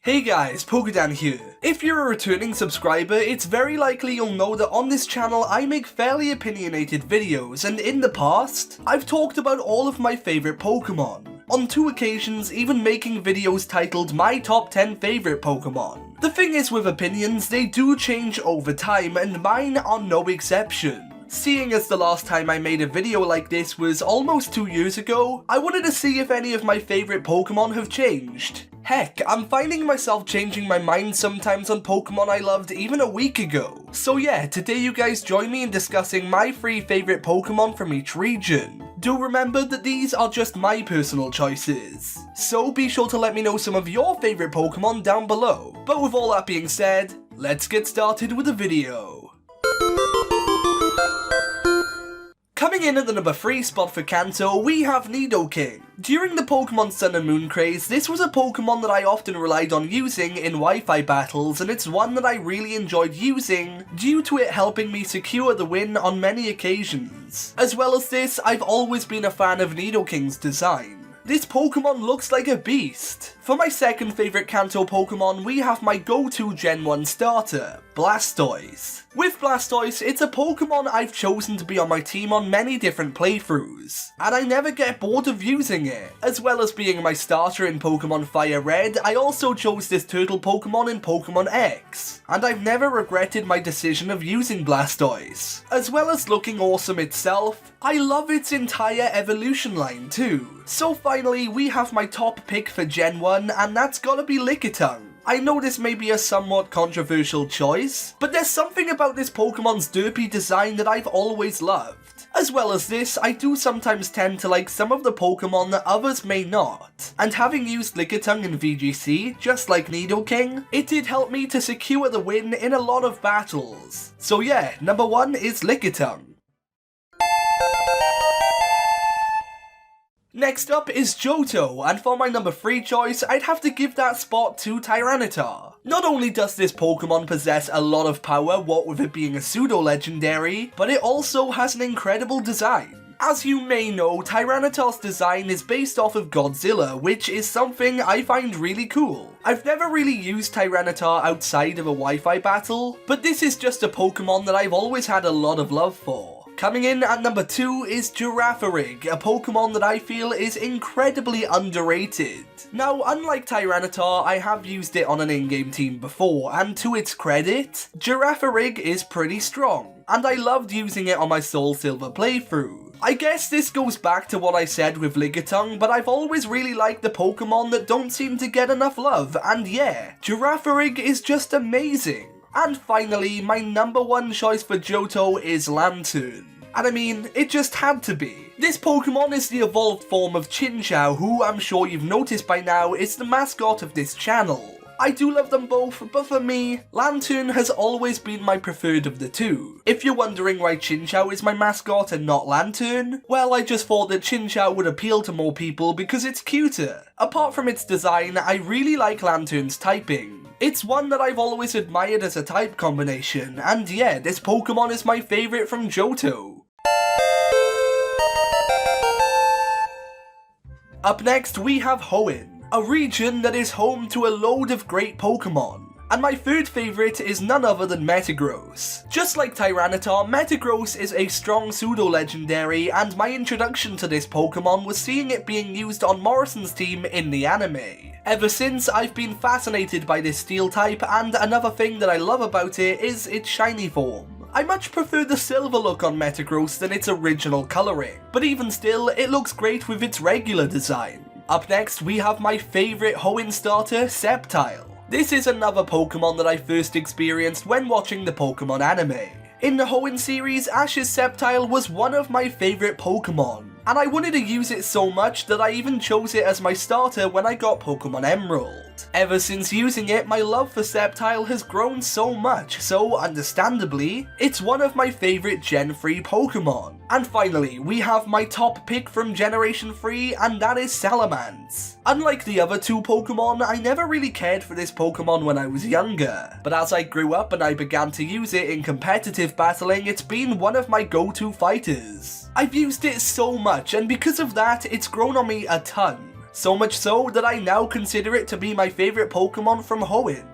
Hey guys, PokeDan here. If you're a returning subscriber, it's very likely you'll know that on this channel I make fairly opinionated videos, and in the past, I've talked about all of my favourite Pokemon. On 2 occasions, even making videos titled My Top 10 Favourite Pokemon. The thing is with opinions, they do change over time, and mine are no exception. Seeing as the last time I made a video like this was almost 2 years ago, I wanted to see if any of my favourite Pokemon have changed. Heck, I'm finding myself changing my mind sometimes on Pokemon I loved even a week ago. So yeah, today you guys join me in discussing my 3 favourite Pokemon from each region. Do remember that these are just my personal choices. So be sure to let me know some of your favourite Pokemon down below. But with all that being said, let's get started with the video. Coming in at the number 3 spot for Kanto, we have Nidoking. During the Pokemon Sun and Moon craze, this was a Pokemon that I often relied on using in Wi-Fi battles, and it's one that I really enjoyed using due to it helping me secure the win on many occasions. As well as this, I've always been a fan of Nidoking's design. This Pokemon looks like a beast. For my second favourite Kanto Pokemon, we have my go-to Gen 1 starter, Blastoise. With Blastoise, it's a Pokemon I've chosen to be on my team on many different playthroughs, and I never get bored of using it. As well as being my starter in Pokemon Fire Red, I also chose this turtle Pokemon in Pokemon X, and I've never regretted my decision of using Blastoise. As well as looking awesome itself, I love its entire evolution line too. So finally, we have my top pick for Gen 1, and that's gotta be Lickitung. I know this may be a somewhat controversial choice, but there's something about this Pokemon's derpy design that I've always loved. As well as this, I do sometimes tend to like some of the Pokemon that others may not, and having used Lickitung in VGC, just like Nidoking, it did help me to secure the win in a lot of battles. So yeah, number 1 is Lickitung. Next up is Johto, and for my number 3 choice, I'd have to give that spot to Tyranitar. Not only does this Pokemon possess a lot of power, what with it being a pseudo-legendary, but it also has an incredible design. As you may know, Tyranitar's design is based off of Godzilla, which is something I find really cool. I've never really used Tyranitar outside of a Wi-Fi battle, but this is just a Pokemon that I've always had a lot of love for. Coming in at number 2 is Girafarig, a Pokemon that I feel is incredibly underrated. Now, unlike Tyranitar, I have used it on an in-game team before, and to its credit, Girafarig is pretty strong, and I loved using it on my Soul Silver playthrough. I guess this goes back to what I said with Lickitung, but I've always really liked the Pokemon that don't seem to get enough love, and yeah, Girafarig is just amazing. And finally, my number 1 choice for Johto is Lanturn. And I mean, it just had to be. This Pokemon is the evolved form of Chinchou, who I'm sure you've noticed by now is the mascot of this channel. I do love them both, but for me, Lanturn has always been my preferred of the 2. If you're wondering why Chinchou is my mascot and not Lanturn, well, I just thought that Chinchou would appeal to more people because it's cuter. Apart from its design, I really like Lanturn's typing. It's one that I've always admired as a type combination, and yeah, this Pokemon is my favourite from Johto. Up next, we have Hoenn, a region that is home to a load of great Pokemon. And my third favourite is none other than Metagross. Just like Tyranitar, Metagross is a strong pseudo-legendary, and my introduction to this Pokemon was seeing it being used on Morrison's team in the anime. Ever since, I've been fascinated by this steel type, and another thing that I love about it is its shiny form. I much prefer the silver look on Metagross than its original colouring, but even still, it looks great with its regular design. Up next, we have my favourite Hoenn starter, Sceptile. This is another Pokemon that I first experienced when watching the Pokemon anime. In the Hoenn series, Ash's Sceptile was one of my favourite Pokemon, and I wanted to use it so much that I even chose it as my starter when I got Pokemon Emerald. Ever since using it, my love for Sceptile has grown so much, so understandably, it's one of my favourite Gen 3 Pokemon. And finally, we have my top pick from Generation 3, and that is Salamence. Unlike the other 2 Pokemon, I never really cared for this Pokemon when I was younger, but as I grew up and I began to use it in competitive battling, it's been one of my go-to fighters. I've used it so much, and because of that, it's grown on me a ton. So much so that I now consider it to be my favourite Pokemon from Hoenn.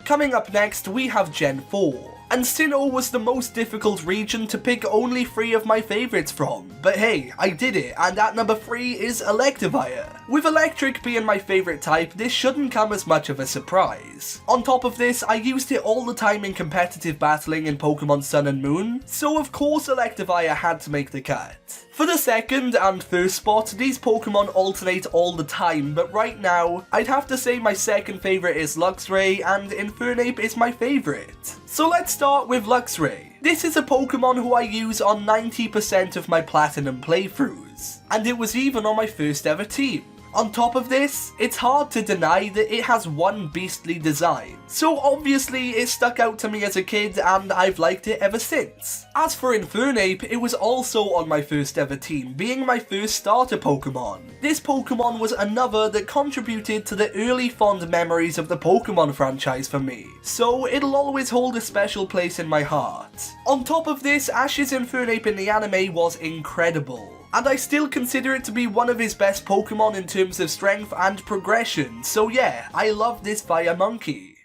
Coming up next, we have Gen 4. And Sinnoh was the most difficult region to pick only 3 of my favourites from. But hey, I did it, and at number 3 is Electivire. With Electric being my favourite type, this shouldn't come as much of a surprise. On top of this, I used it all the time in competitive battling in Pokemon Sun and Moon, so of course Electivire had to make the cut. For the second and first spot, these Pokemon alternate all the time, but right now, I'd have to say my second favourite is Luxray, and Infernape is my favourite. So let's start with Luxray. This is a Pokemon who I use on 90% of my Platinum playthroughs, and it was even on my first ever team. On top of this, it's hard to deny that it has one beastly design, so obviously it stuck out to me as a kid and I've liked it ever since. As for Infernape, it was also on my first ever team, being my first starter Pokemon. This Pokemon was another that contributed to the early fond memories of the Pokemon franchise for me, so it'll always hold a special place in my heart. On top of this, Ash's Infernape in the anime was incredible, and I still consider it to be one of his best Pokemon in terms of strength and progression, so yeah, I love this Fire Monkey.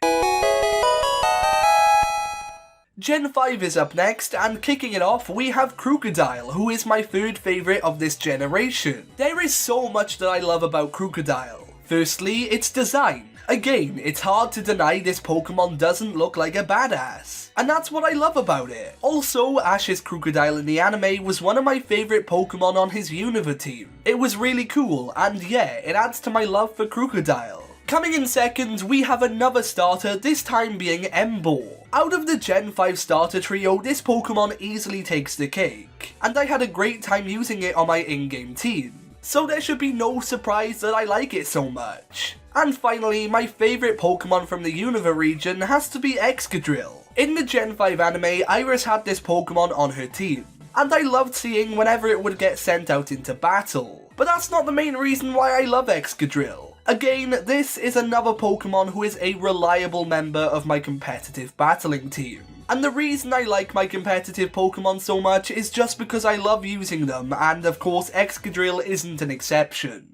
Gen 5 is up next, and kicking it off we have Crocodile, who is my third favourite of this generation. There is so much that I love about Crocodile. Firstly, its design. Again, it's hard to deny this Pokemon doesn't look like a badass, and that's what I love about it. Also, Ash's Crocodile in the anime was one of my favourite Pokemon on his Unova team. It was really cool, and yeah, it adds to my love for Crocodile. Coming in second, we have another starter, this time being Emboar. Out of the Gen 5 starter trio, this Pokemon easily takes the cake, and I had a great time using it on my in-game team, so there should be no surprise that I like it so much. And finally, my favourite Pokemon from the Unova region has to be Excadrill. In the Gen 5 anime, Iris had this Pokemon on her team, and I loved seeing whenever it would get sent out into battle. But that's not the main reason why I love Excadrill. Again, this is another Pokemon who is a reliable member of my competitive battling team. And the reason I like my competitive Pokemon so much is just because I love using them, and of course Excadrill isn't an exception.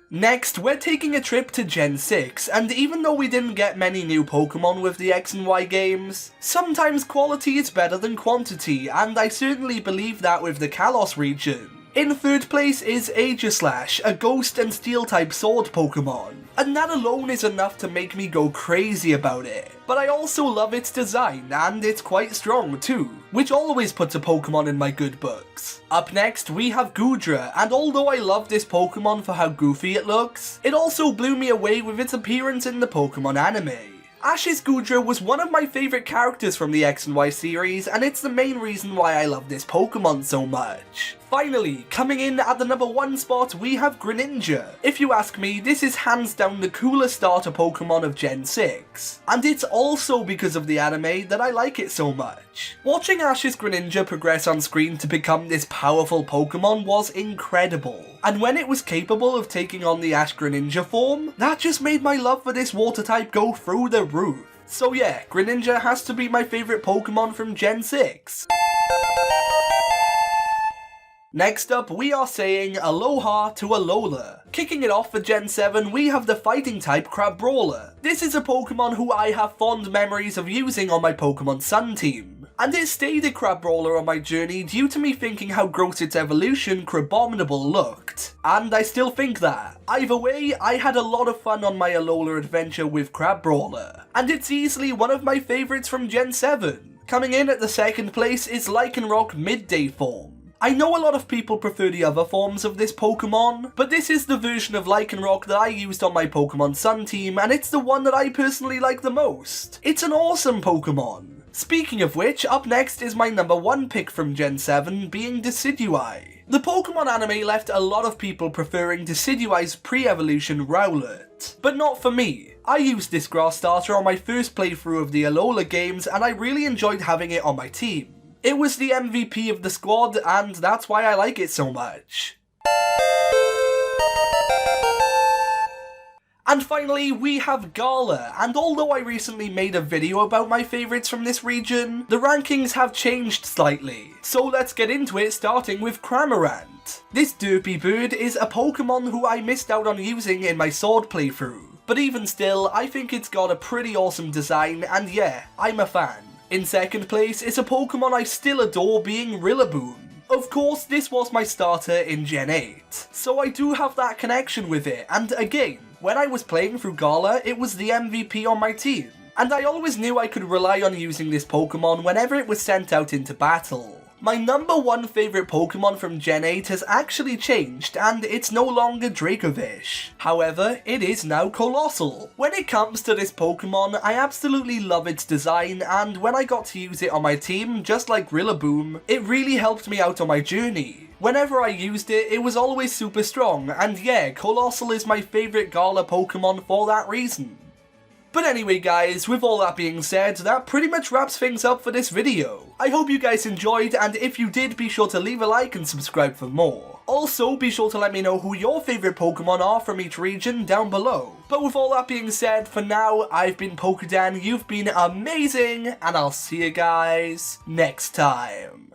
Next, we're taking a trip to Gen 6, and even though we didn't get many new Pokemon with the X and Y games, sometimes quality is better than quantity, and I certainly believe that with the Kalos region. In third place is Aegislash, a Ghost and Steel-type sword Pokemon, and that alone is enough to make me go crazy about it. But I also love its design, and it's quite strong too, which always puts a Pokemon in my good books. Up next we have Goodra, and although I love this Pokemon for how goofy it looks, it also blew me away with its appearance in the Pokemon anime. Ash's Goodra was one of my favourite characters from the X and Y series, and it's the main reason why I love this Pokemon so much. Finally, coming in at the number 1 spot, we have Greninja. If you ask me, this is hands down the coolest starter Pokemon of Gen 6, and it's also because of the anime that I like it so much. Watching Ash's Greninja progress on screen to become this powerful Pokemon was incredible, and when it was capable of taking on the Ash Greninja form, that just made my love for this water type go through the roof. So yeah, Greninja has to be my favourite Pokemon from Gen 6. Next up, we are saying Aloha to Alola. Kicking it off for Gen 7, we have the fighting type Crabrawler. This is a Pokemon who I have fond memories of using on my Pokemon Sun team, and it stayed a Crabrawler on my journey due to me thinking how gross its evolution Crabominable looked, and I still think that. Either way, I had a lot of fun on my Alola adventure with Crabrawler, and it's easily one of my favourites from Gen 7. Coming in at the second place is Lycanroc Midday form. I know a lot of people prefer the other forms of this Pokemon, but this is the version of Lycanroc that I used on my Pokemon Sun team, and it's the one that I personally like the most. It's an awesome Pokemon. Speaking of which, up next is my number 1 pick from Gen 7, being Decidueye. The Pokemon anime left a lot of people preferring Decidueye's pre-evolution Rowlet, but not for me. I used this grass starter on my first playthrough of the Alola games, and I really enjoyed having it on my team. It was the MVP of the squad, and that's why I like it so much. And finally, we have Gala, and although I recently made a video about my favourites from this region, the rankings have changed slightly. So let's get into it, starting with Cramorant. This derpy bird is a Pokemon who I missed out on using in my Sword playthrough. But even still, I think it's got a pretty awesome design, and yeah, I'm a fan. In second place is a Pokemon I still adore, being Rillaboom. Of course, this was my starter in Gen 8, so I do have that connection with it, and again, when I was playing through Gala, it was the MVP on my team, and I always knew I could rely on using this Pokemon whenever it was sent out into battle. My number one favourite Pokemon from Gen 8 has actually changed, and it's no longer Dracovish. However, it is now Colossal. When it comes to this Pokemon, I absolutely love its design, and when I got to use it on my team, just like Rillaboom, it really helped me out on my journey. Whenever I used it, it was always super strong, and yeah, Colossal is my favourite Gala Pokemon for that reason. But anyway guys, with all that being said, that pretty much wraps things up for this video. I hope you guys enjoyed, and if you did, be sure to leave a like and subscribe for more. Also, be sure to let me know who your favourite Pokemon are from each region down below. But with all that being said, for now, I've been PokeDan, you've been amazing, and I'll see you guys next time.